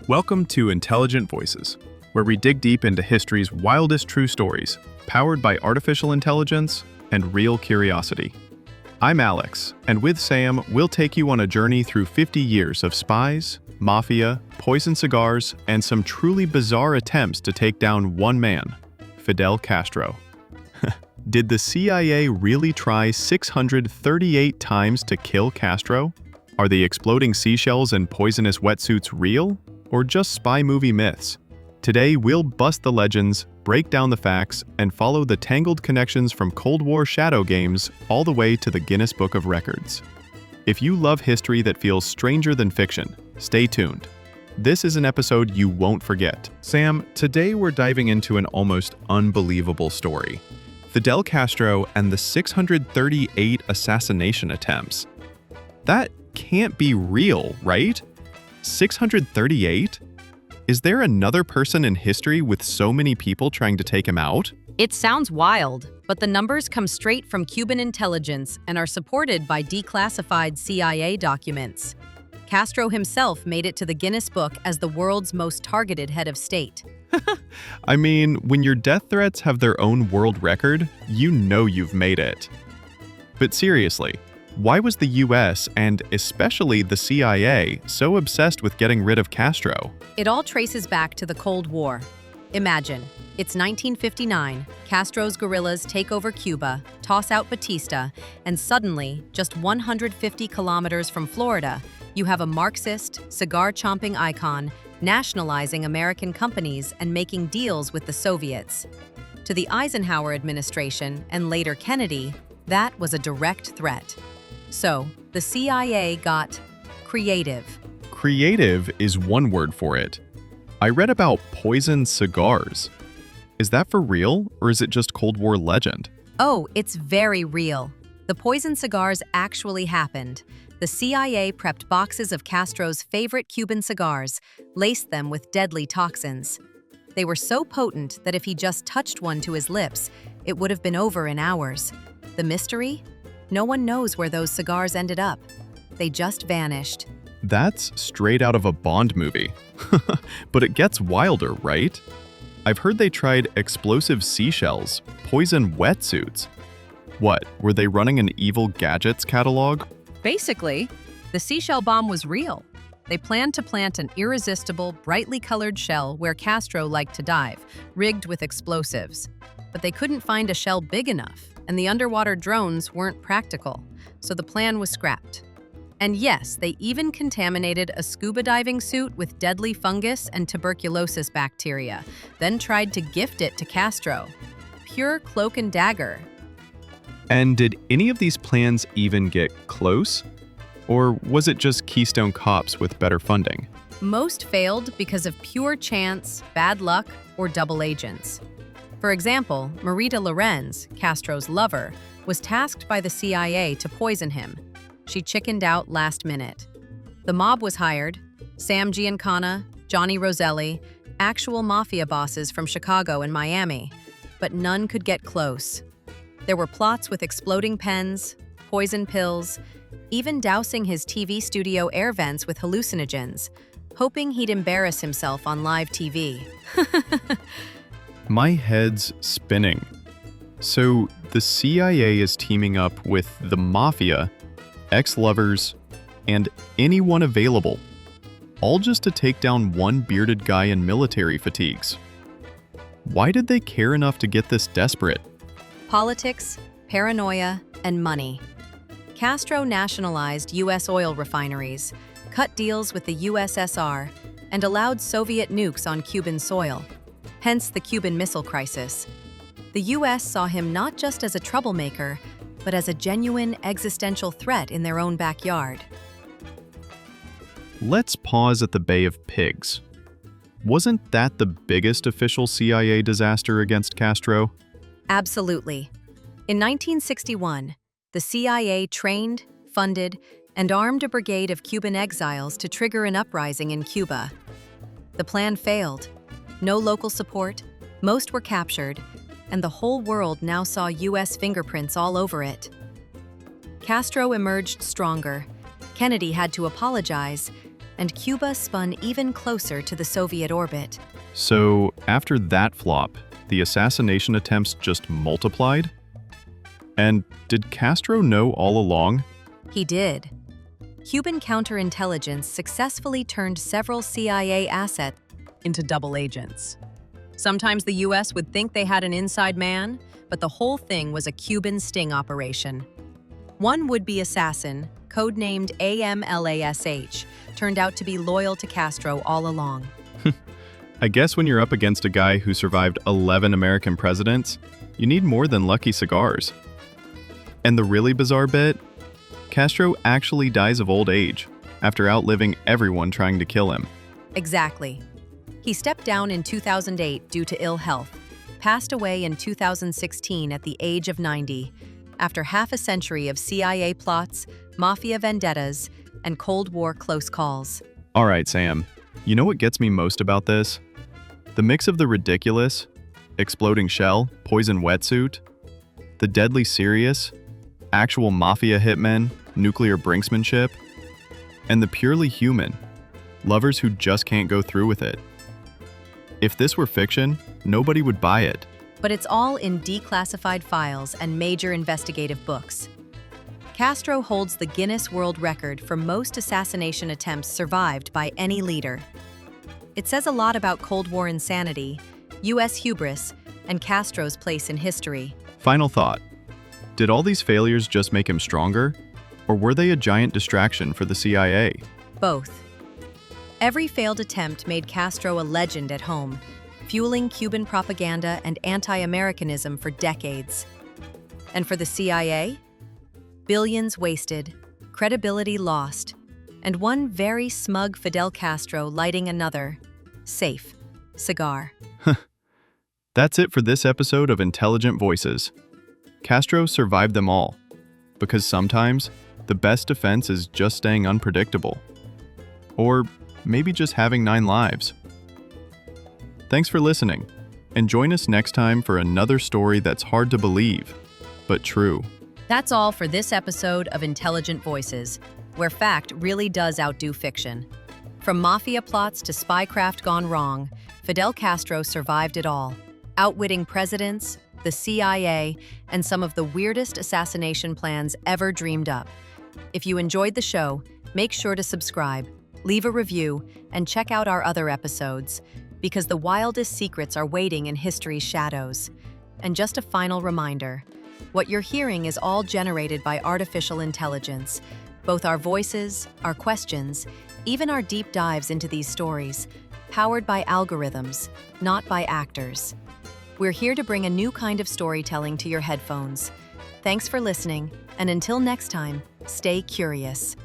Welcome to Intelligent Voices, where we dig deep into history's wildest true stories, powered by artificial intelligence and real curiosity. I'm Alex, and with Sam, we'll take you on a journey through 50 years of spies, mafia, poison cigars, and some truly bizarre attempts to take down one man, Fidel Castro. Did the CIA really try 638 times to kill Castro? Are the exploding seashells and poisonous wetsuits real, or just spy movie myths? Today, we'll bust the legends, break down the facts, and follow the tangled connections from Cold War shadow games all the way to the Guinness Book of Records. If you love history that feels stranger than fiction, stay tuned. This is an episode you won't forget. Sam, today we're diving into an almost unbelievable story. Fidel Castro and the 638 assassination attempts. That can't be real, right? 638? Is there another person in history with so many people trying to take him out? It sounds wild, but the numbers come straight from Cuban intelligence and are supported by declassified CIA documents. Castro himself made it to the Guinness Book as the world's most targeted head of state. I mean, when your death threats have their own world record, you know you've made it. But seriously, why was the US, and especially the CIA, so obsessed with getting rid of Castro? It all traces back to the Cold War. Imagine, it's 1959, Castro's guerrillas take over Cuba, toss out Batista, and suddenly, just 150 kilometers from Florida, you have a Marxist, cigar-chomping icon nationalizing American companies and making deals with the Soviets. To the Eisenhower administration, and later Kennedy, that was a direct threat. So, the CIA got creative. Creative is one word for it. I read about poison cigars. Is that for real, or is it just Cold War legend? Oh, it's very real. The poison cigars actually happened. The CIA prepped boxes of Castro's favorite Cuban cigars, laced them with deadly toxins. They were so potent that if he just touched one to his lips, it would have been over in hours. The mystery? No one knows where those cigars ended up. They just vanished. That's straight out of a Bond movie. But it gets wilder, right? I've heard they tried explosive seashells, poison wetsuits. What, were they running an evil gadgets catalog? Basically, the seashell bomb was real. They planned to plant an irresistible, brightly colored shell where Castro liked to dive, rigged with explosives. But they couldn't find a shell big enough, and the underwater drones weren't practical, so the plan was scrapped. And yes, they even contaminated a scuba diving suit with deadly fungus and tuberculosis bacteria, then tried to gift it to Castro. Pure cloak and dagger. And did any of these plans even get close? Or was it just Keystone Cops with better funding? Most failed because of pure chance, bad luck, or double agents. For example, Marita Lorenz, Castro's lover, was tasked by the CIA to poison him. She chickened out last minute. The mob was hired: Sam Giancana, Johnny Roselli, actual mafia bosses from Chicago and Miami, but none could get close. There were plots with exploding pens, poison pills, even dousing his TV studio air vents with hallucinogens, hoping he'd embarrass himself on live TV. My head's spinning. So the CIA is teaming up with the mafia, ex-lovers, and anyone available, all just to take down one bearded guy in military fatigues. Why did they care enough to get this desperate? Politics, paranoia, and money. Castro nationalized U.S. oil refineries, cut deals with the USSR, and allowed Soviet nukes on Cuban soil, hence the Cuban Missile Crisis. The U.S. saw him not just as a troublemaker, but as a genuine existential threat in their own backyard. Let's pause at the Bay of Pigs. Wasn't that the biggest official CIA disaster against Castro? Absolutely. In 1961, the CIA trained, funded, and armed a brigade of Cuban exiles to trigger an uprising in Cuba. The plan failed. No local support, most were captured, and the whole world now saw U.S. fingerprints all over it. Castro emerged stronger. Kennedy had to apologize, and Cuba spun even closer to the Soviet orbit. So, after that flop, the assassination attempts just multiplied? And did Castro know all along? He did. Cuban counterintelligence successfully turned several CIA assets into double agents. Sometimes the US would think they had an inside man, but the whole thing was a Cuban sting operation. One would-be assassin, codenamed AMLASH, turned out to be loyal to Castro all along. I guess when you're up against a guy who survived 11 American presidents, you need more than lucky cigars. And the really bizarre bit? Castro actually dies of old age, after outliving everyone trying to kill him. Exactly. He stepped down in 2008 due to ill health, passed away in 2016 at the age of 90, after half a century of CIA plots, mafia vendettas, and Cold War close calls. All right, Sam, you know what gets me most about this? The mix of the ridiculous, exploding shell, poison wetsuit, the deadly serious, actual mafia hitmen, nuclear brinksmanship, and the purely human, lovers who just can't go through with it. If this were fiction, nobody would buy it. But it's all in declassified files and major investigative books. Castro holds the Guinness World Record for most assassination attempts survived by any leader. It says a lot about Cold War insanity, US hubris, and Castro's place in history. Final thought. Did all these failures just make him stronger? Or were they a giant distraction for the CIA? Both. Every failed attempt made Castro a legend at home, fueling Cuban propaganda and anti-Americanism for decades. And for the CIA? Billions wasted, credibility lost, and one very smug Fidel Castro lighting another, safe, cigar. That's it for this episode of Intelligent Voices. Castro survived them all, because sometimes the best defense is just staying unpredictable. Or maybe just having 9 lives. Thanks for listening, and join us next time for another story that's hard to believe, but true. That's all for this episode of Intelligent Voices, where fact really does outdo fiction. From mafia plots to spycraft gone wrong, Fidel Castro survived it all, outwitting presidents, the CIA, and some of the weirdest assassination plans ever dreamed up. If you enjoyed the show, make sure to subscribe, leave a review, and check out our other episodes, because the wildest secrets are waiting in history's shadows. And just a final reminder, what you're hearing is all generated by artificial intelligence. Both our voices, our questions, even our deep dives into these stories, powered by algorithms, not by actors. We're here to bring a new kind of storytelling to your headphones. Thanks for listening, and until next time, stay curious.